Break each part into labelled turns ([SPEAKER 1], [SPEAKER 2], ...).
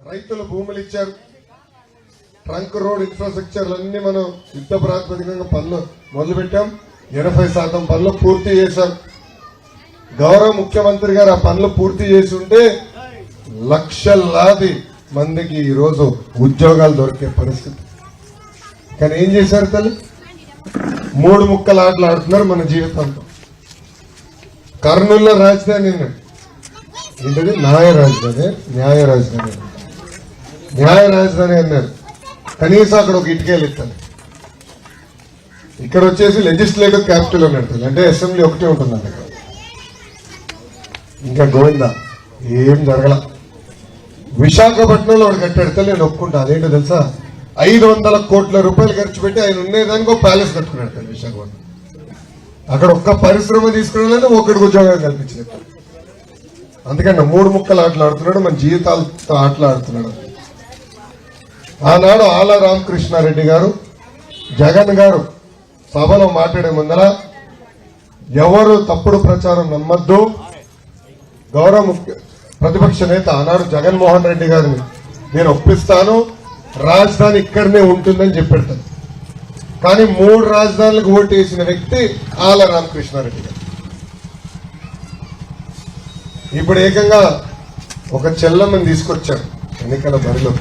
[SPEAKER 1] రైతుల భూములు ఇచ్చారు. ట్రంక్ రోడ్ ఇన్ఫ్రాస్ట్రక్చర్లన్నీ మనం యుద్ధ ప్రాతిపదికంగా పనులు మొదలుపెట్టాం. 80% పనులు పూర్తి చేశాం. గౌరవ ముఖ్యమంత్రి గారు ఆ పనులు పూర్తి చేసి ఉంటే లక్షలాది మందికి ఈరోజు ఉద్యోగాలు దొరికే పరిస్థితి. కానీ ఏం చేశారు తల్లి? 3 ముక్కల ఆటలు ఆడుతున్నారు మన జీవితంతో. కర్నూలులో రాజధాని ఏంటది? న్యాయ రాజధాని అన్నారు. కనీసం అక్కడ ఒక ఇటుకేలు ఇస్తాను. ఇక్కడ వచ్చేసి లెజిస్లేటివ్ క్యాపిటల్ అన్నట్టు, అంటే అసెంబ్లీ ఒకటే ఉంటుందండి ఇక్కడ. ఇంకా గోవిందా ఏం జరగల. విశాఖపట్నంలో వాడు కట్టాడు. నేను ఒప్పుకుంటా. అదేంటో తెలుసా? 500 కోట్ల రూపాయలు ఖర్చు పెట్టి ఆయన ఉండేదానికి ఒక ప్యాలెస్ కట్టుకున్నాడు విశాఖపట్నం. అక్కడ ఒక్క పరిశ్రమ తీసుకున్నాడంటే ఒక్కడికి ఉద్యోగం కల్పించలేదు. అందుకని 3 ముక్కలు ఆటలాడుతున్నాడు, మన జీవితాలతో ఆటలాడుతున్నాడు. ఆనాడు ఆళ్ల రామకృష్ణారెడ్డి గారు, జగన్ గారు సభలో మాట్లాడే ముందర ఎవరు తప్పుడు ప్రచారం నమ్మద్దు. గౌరవ ప్రతిపక్ష నేత ఆనాడు జగన్మోహన్ రెడ్డి గారిని నేను ఒప్పిస్తాను, రాజధాని ఇక్కడనే ఉంటుందని చెప్పాడు. కానీ 3 రాజధానులకు ఓటు వేసిన వ్యక్తి ఆళ్ల రామకృష్ణారెడ్డి గారు. ఇప్పుడు ఏకంగా ఒక చెల్లమ్మని తీసుకొచ్చారు ఎన్నికల బరిలో.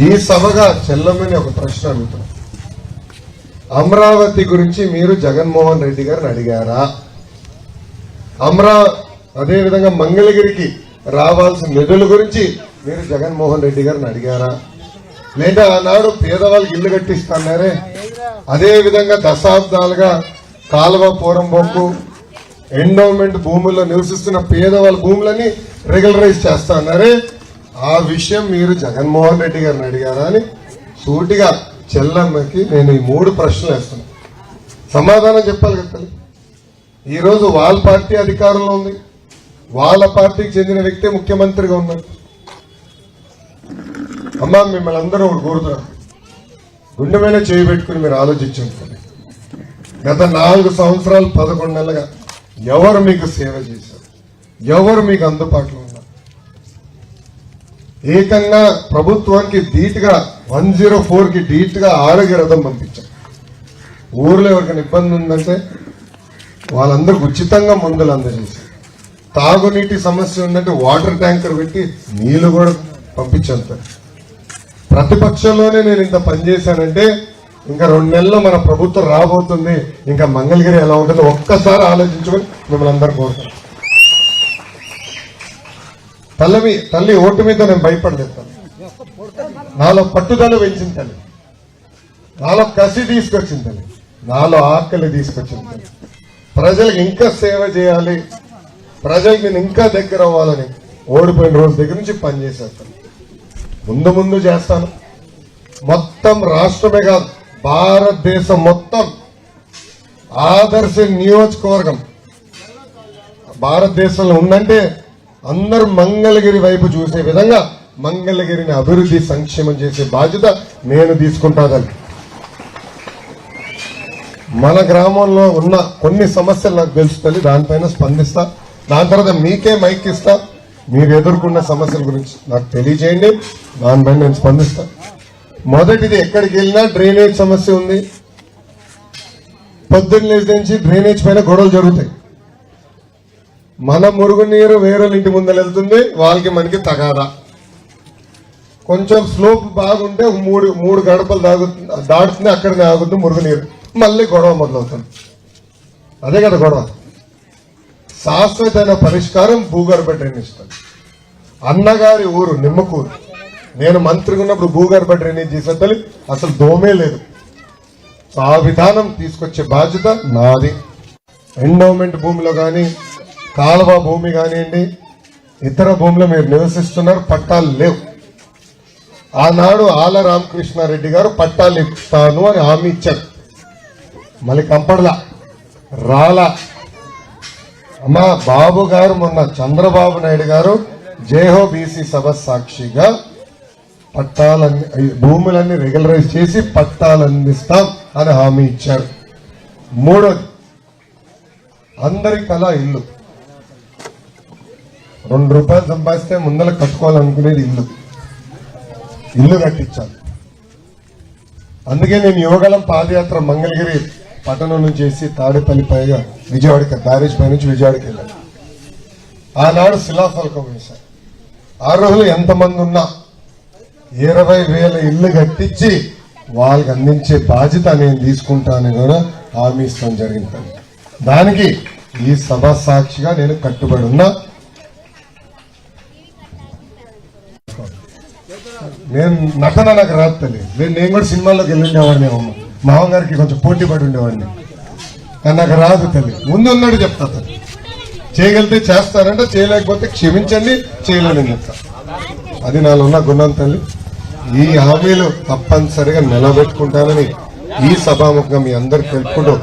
[SPEAKER 1] ఈ సభగా చెల్లమ్మని ఒక ప్రశ్న అడుగుతాం. అమరావతి గురించి మీరు జగన్మోహన్ రెడ్డి గారిని అడిగారా? అదేవిధంగా మంగళగిరికి రావాల్సిన నిధుల గురించి మీరు జగన్మోహన్ రెడ్డి గారిని అడిగారా? లేదా ఆనాడు పేదవాళ్ళకి ఇల్లు కట్టిస్తున్నారే, అదే విధంగా దశాబ్దాలుగా కాలువ పోరంబోకు ఎండోమెంట్ భూముల్లో నివసిస్తున్న పేదవాళ్ళ భూములని రెగ్యులరైజ్ చేస్తా అన్నారే, ఆ విషయం మీరు జగన్మోహన్ రెడ్డి గారిని అడిగారా అని సూటిగా చెల్లమ్మకి నేను ఈ 3 ప్రశ్నలు వేస్తున్నా. సమాధానం చెప్పాలి కదా. ఈరోజు వాళ్ళ పార్టీ అధికారంలో ఉంది, వాళ్ళ పార్టీకి చెందిన వ్యక్తే ముఖ్యమంత్రిగా ఉన్నారు. అమ్మా మిమ్మల్ని అందరూ ఒకటి కోరుతున్నారు, గుండె మీద చేయి పెట్టుకుని మీరు ఆలోచించుకోండి. గత 4 సంవత్సరాలు 11 నెలలుగా ఎవరు మీకు సేవ చేశారు? ఎవరు మీకు అందుబాటులో ఉన్నారు? ఏకంగా ప్రభుత్వానికి ధీటుగా 104కి ధీటుగా ఆరోగ్య రథం పంపించారు. ఊర్లో ఎవరికైనా ఇబ్బంది ఉందంటే వాళ్ళందరికి ఉచితంగా మందులు అందజేశారు. తాగునీటి సమస్య ఉందంటే వాటర్ ట్యాంకర్ పెట్టి నీళ్లు కూడా పంపించారు. ప్రతిపక్షంలోనే నేను ఇంత పనిచేశానంటే ఇంకా 2 నెలల్లో మన ప్రభుత్వం రాబోతుంది. ఇంకా మంగళగిరి ఎలా ఉంటుందో ఒక్కసారి ఆలోచించుకొని మిమ్మల్ని అందరూ కోరుతాను. తల్లి ఓటు మీద నేను భయపడలేదు. నాలో పట్టుదల పెంచింది తల్లి, నాలో కసి తీసుకొచ్చింది తల్లి, నాలో ఆకలి తీసుకొచ్చింది తల్లి. ప్రజలకు ఇంకా సేవ చేయాలి, ప్రజలకు నేను ఇంకా దగ్గర అవ్వాలని ఓడిపోయిన రోజు దగ్గర నుంచి పనిచేసేస్తాను. ముందు చేస్తాను. మొత్తం రాష్ట్రమే కాదు, భారతదేశం మొత్తం ఆదర్శ నియోజకవర్గం భారతదేశంలో ఉందంటే అందరూ మంగళగిరి వైపు చూసే విధంగా మంగళగిరిని అభివృద్ధి సంక్షేమం చేసే బాధ్యత నేను తీసుకుంటాదని. మన గ్రామంలో ఉన్న కొన్ని సమస్యలు నాకు తెలుస్తుంది, దానిపైన స్పందిస్తా. దాని తర్వాత మీకే మైక్ ఇస్తా, మీరు ఎదుర్కొన్న సమస్యల గురించి నాకు తెలియజేయండి, దానిపైన నేను స్పందిస్తా. మొదటిది, ఎక్కడికి వెళ్ళినా డ్రైనేజ్ సమస్య ఉంది. పొద్దున్న లేచి నుంచి డ్రైనేజ్ పైన గొడవలు జరుగుతాయి. మన మురుగునీరు వేరే ఇంటి ముందర వెళ్తుంది, వాళ్ళకి మనకి తగాదా. కొంచెం స్లోప్ బాగుంటే 3 గడపలు దాడుతుంది, అక్కడనే ఆగుతుంది మురుగునీరు, మళ్ళీ గొడవ మొదలవుతుంది. అదే కదా గొడవ. శాశ్వతమైన పరిష్కారం భూగర్భ డ్రైనేజ్. అన్నగారి ఊరు నిమ్మకూరు, నేను మంత్రిగా ఉన్నప్పుడు భూగర్భ డ్రైనేజ్ చేసేది అసలు దోమే లేదు. ఆ విధానం తీసుకొచ్చే బాధ్యత నాది. ఎండోమెంట్ భూమిలో కానీ, కాలువ భూమి కానివ్వండి, ఇతర భూమిలో మీరు నివసిస్తున్నారు, పట్టాలు లేవు. ఆనాడు ఆళ్ల రామకృష్ణారెడ్డి గారు పట్టాలు ఇస్తాను అని హామీ ఇచ్చారు. మళ్ళీ కంపడలా, రాలా. అమ్మా బాబు గారు మొన్న చంద్రబాబు నాయుడు గారు జేహో బీసీ సభ సాక్షిగా పట్టాలన్నీ భూములన్నీ రెగ్యులరైజ్ చేసి పట్టాలు అందిస్తాం అని హామీ ఇచ్చారు. 3వది, అందరి కళ ఇల్లు. ₹2 సంపాదిస్తే ముందర కట్టుకోవాలనుకునేది ఇల్లు కట్టించాలి. అందుకే నేను యువగలం పాదయాత్ర మంగళగిరి పట్టణం నుంచి చేసి తాడేపల్లి పైగా విజయవాడకి బ్యారేజ్ పై నుంచి విజయవాడకి వెళ్ళాను. ఆనాడు శిలాఫలకం వేశారు. ఆ రోజులు ఎంతమంది ఉన్నా 20,000 ఇల్లు కట్టించి వాళ్ళకి అందించే బాధ్యత నేను తీసుకుంటానని కూడా హామీ ఇస్తాం జరిగింది. దానికి ఈ సభ సాక్షిగా నేను కట్టుబడి ఉన్నా. నేను నటన నాకు రాదు తల్లి. నేను కూడా సినిమాల్లోకి వెళ్ళి ఉండేవాడిని. మామగారికి కొంచెం పోటీ పడి ఉండేవాడిని, కానీ నాకు రాదు తల్లి. ముందు ఉన్నాడు చెప్తా తల్లి. చేయగలిగితే చేస్తానంటే, చేయలేకపోతే క్షమించండి, చేయలేని చెప్తా. అది నాలో ఉన్న గుణం తల్లి. ఈ హామీలు తప్పనిసరిగా నిలబెట్టుకుంటానని ఈ సభాముఖంగా మీ అందరికి తెలుపుకుంటూ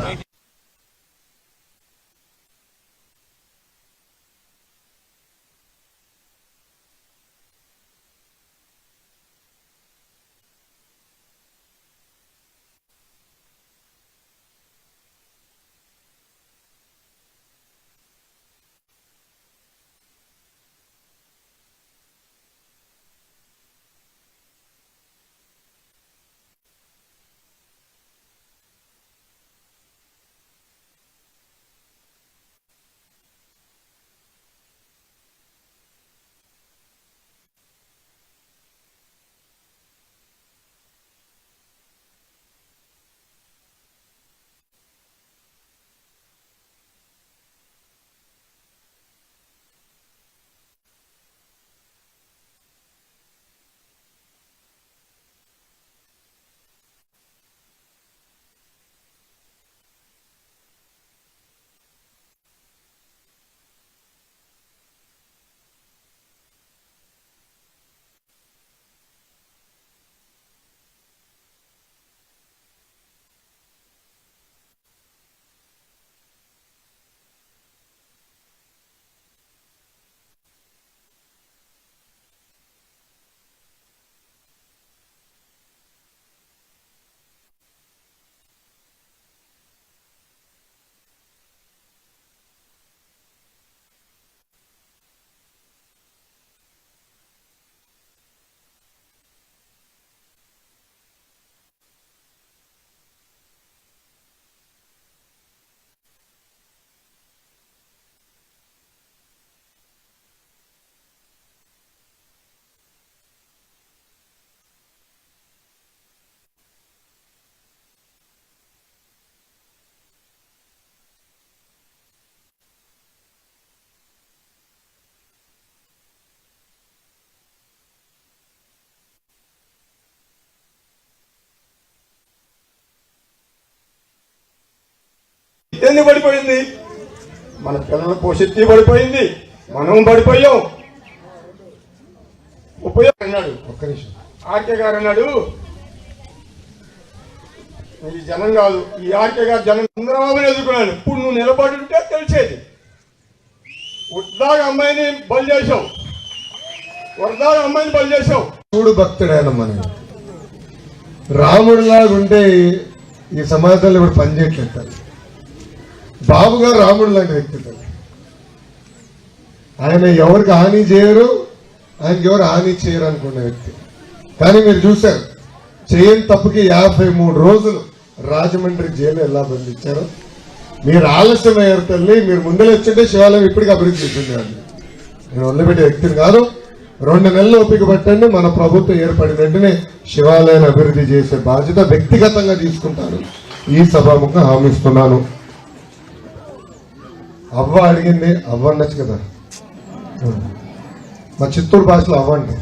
[SPEAKER 2] ఎన్ని పడిపోయింది, మన పిల్లల భవిష్యత్తు పడిపోయింది, మనం పడిపోయాం. ఉపయోగం అన్నాడు,
[SPEAKER 1] ఒక్క నిమిషం
[SPEAKER 2] ఆర్కే గారు అన్నాడు, ఈ జనం కాదు, ఈ ఆర్కే గారు జనం చంద్రబాబుని ఎదుర్కొన్నాడు. ఇప్పుడు నువ్వు నిలబడి ఉంటే తెలిసేది. ఉద్దాగా అమ్మాయిని బలి చేసావు, వరదాగా అమ్మాయిని బలి చేసావు.
[SPEAKER 1] చూడు భక్తుడైన మనం రాముడిలాగా ఉంటే ఈ సమాజంలో ఇప్పుడు పనిచేయట్లేదు. బాబు గారు రాముడు లాంటి వ్యక్తి. ఆయన ఎవరికి హాని చేయరు, ఆయనకి ఎవరు హాని చేయరు అనుకున్న వ్యక్తి. కానీ మీరు చూశారు, చేయని తప్పుకి 53 రోజులు రాజమండ్రి జైలు ఎలా బంధించారు. మీరు ఆలస్యమయ్యారు తల్లి. మీరు ముందర వచ్చింటే శివాలయం ఇప్పటికీ అభివృద్ధి చేసింది. నేను వదిలిపెట్టే వ్యక్తిని కాదు. 2 నెలలు ఓపిక పట్టండి. మన ప్రభుత్వం ఏర్పడిన వెంటనే శివాలయాన్ని అభివృద్ధి చేసే బాధ్యత వ్యక్తిగతంగా తీసుకుంటాను. ఈ సభాముఖంగా హామీ ఇస్తున్నాను. అవ్వ అడిగింది, అవ్వనొచ్చు కదా. మా చిత్తూరు భాషలో అవ్వండి.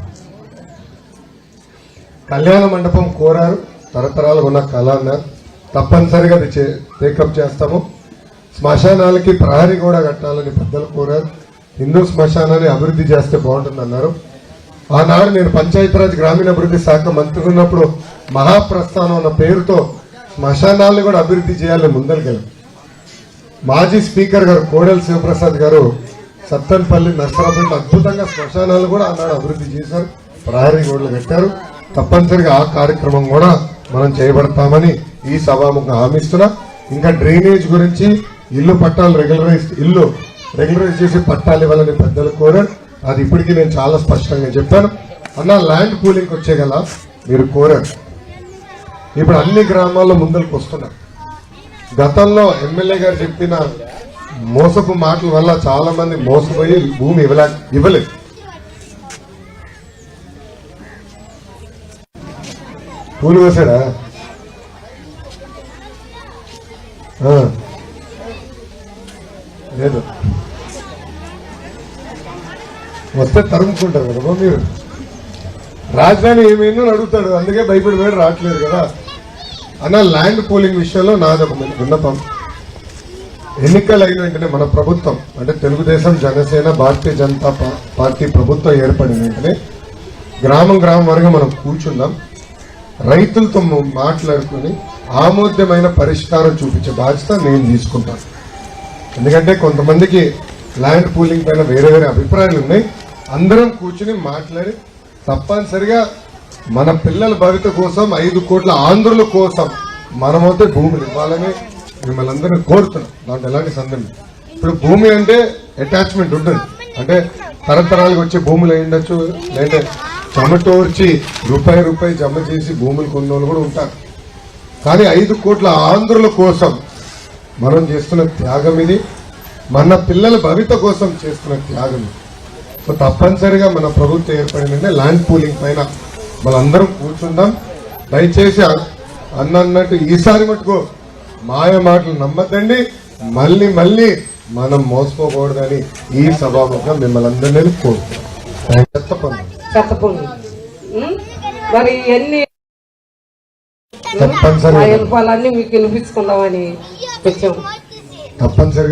[SPEAKER 1] కళ్యాణ మండపం కోరారు, తరతరాలుగా ఉన్న కళ అన్నారు. తప్పనిసరిగా అది టేకప్ చేస్తాము. శ్మశానాలకి ప్రహరీ కూడా కట్టాలని పెద్దలు కోరారు. హిందూ శ్మశానాన్ని అభివృద్ధి చేస్తే బాగుంటుంది అన్నారు. ఆనాడు నేను పంచాయతీరాజ్ గ్రామీణాభివృద్ధి శాఖ మంత్రి ఉన్నప్పుడు మహాప్రస్థానం అన్న పేరుతో శ్మశానాలను కూడా అభివృద్ధి చేయాలని ముందరికెళ్ళాం. మాజీ స్పీకర్ గారు కోడెల శివప్రసాద్ గారు సత్తెనపల్లి, నర్సరాపేట అద్భుతంగా శ్మశానాలు కూడా ఆనాడు అభివృద్ధి చేశారు. ప్రహరీ గోడలు కట్టారు. తప్పనిసరిగా ఆ కార్యక్రమం కూడా మనం చేయబడతామని ఈ సభాముఖంగా హామీ ఇస్తున్నా. ఇంకా డ్రైనేజ్ గురించి ఇల్లు పట్టాలు రెగ్యులరైజ్ చేసి పట్టాలు ఇవ్వాలని పెద్దలు కోరారు. అది ఇప్పటికీ నేను చాలా స్పష్టంగా చెప్పాను. అన్న ల్యాండ్ పూలింగ్ వచ్చే గల మీరు కోరారు. ఇప్పుడు అన్ని గ్రామాల్లో ముందరకు వస్తున్నారు. గతంలో ఎమ్మెల్యే గారు చెప్పిన మోసపు మాటల వల్ల చాలా మంది మోసపోయి భూమి ఇవ్వలేదు. పూలు వేసాడా? లేదు, వస్తే తరుముకుంటారు కదా మీరు. రాజధాని ఏమైందో అడుగుతాడు, అందుకే భయపడి వేడు రావట్లేదు కదా అన్న. ల్యాండ్ పూలింగ్ విషయంలో నాది ఒక విన్నపం. ఎన్నికలు అయిన వెంటనే మన ప్రభుత్వం అంటే తెలుగుదేశం, జనసేన, భారతీయ జనతా పార్టీ ప్రభుత్వం ఏర్పడిన వెంటనే గ్రామం వరకు మనం కూర్చుందాం, రైతులతో మాట్లాడుకుని ఆమోద్యమైన పరిష్కారం చూపించే బాధ్యత నేను తీసుకుంటాను. ఎందుకంటే కొంతమందికి ల్యాండ్ పూలింగ్ పైన వేరే వేరే అభిప్రాయాలు ఉన్నాయి. అందరం కూర్చుని మాట్లాడి తప్పనిసరిగా మన పిల్లల భవిత కోసం 5 కోట్ల ఆంధ్రుల కోసం మనమైతే భూములు ఇవ్వాలని మిమ్మల్ని అందరినీ కోరుతున్నాం. దాంట్లో ఎలాంటి సందేహం. ఇప్పుడు భూమి అంటే అటాచ్మెంట్ ఉంటుంది, అంటే తరతరాలకు వచ్చే భూములు అయి ఉండొచ్చు, లేదంటే చెమటోర్చి రూపాయి జమ చేసి భూములు కొన్నోళ్ళు కూడా ఉంటారు. కానీ 5 కోట్ల ఆంధ్రుల కోసం మనం చేస్తున్న త్యాగం ఇది, మన పిల్లల భవిత కోసం చేస్తున్న త్యాగం ఇది. సో తప్పనిసరిగా మన ప్రభుత్వం ఏర్పడిందంటే ల్యాండ్ పూలింగ్ పైన మనందరం కూర్చుందాం. దయచేసి అన్నట్టు ఈసారి మటుకు మాయ మాటలు నమ్మద్దండి, మళ్ళీ మనం మోసపోకూడదని ఈ సభాముఖంగా మిమ్మల్ని అందరినీ కోరుతున్నాం.
[SPEAKER 3] మరి ఎన్ని
[SPEAKER 1] తప్పనిసరిగా
[SPEAKER 3] మీకు వినిపించుకుందామని వచ్చాము.
[SPEAKER 1] తప్పనిసరిగా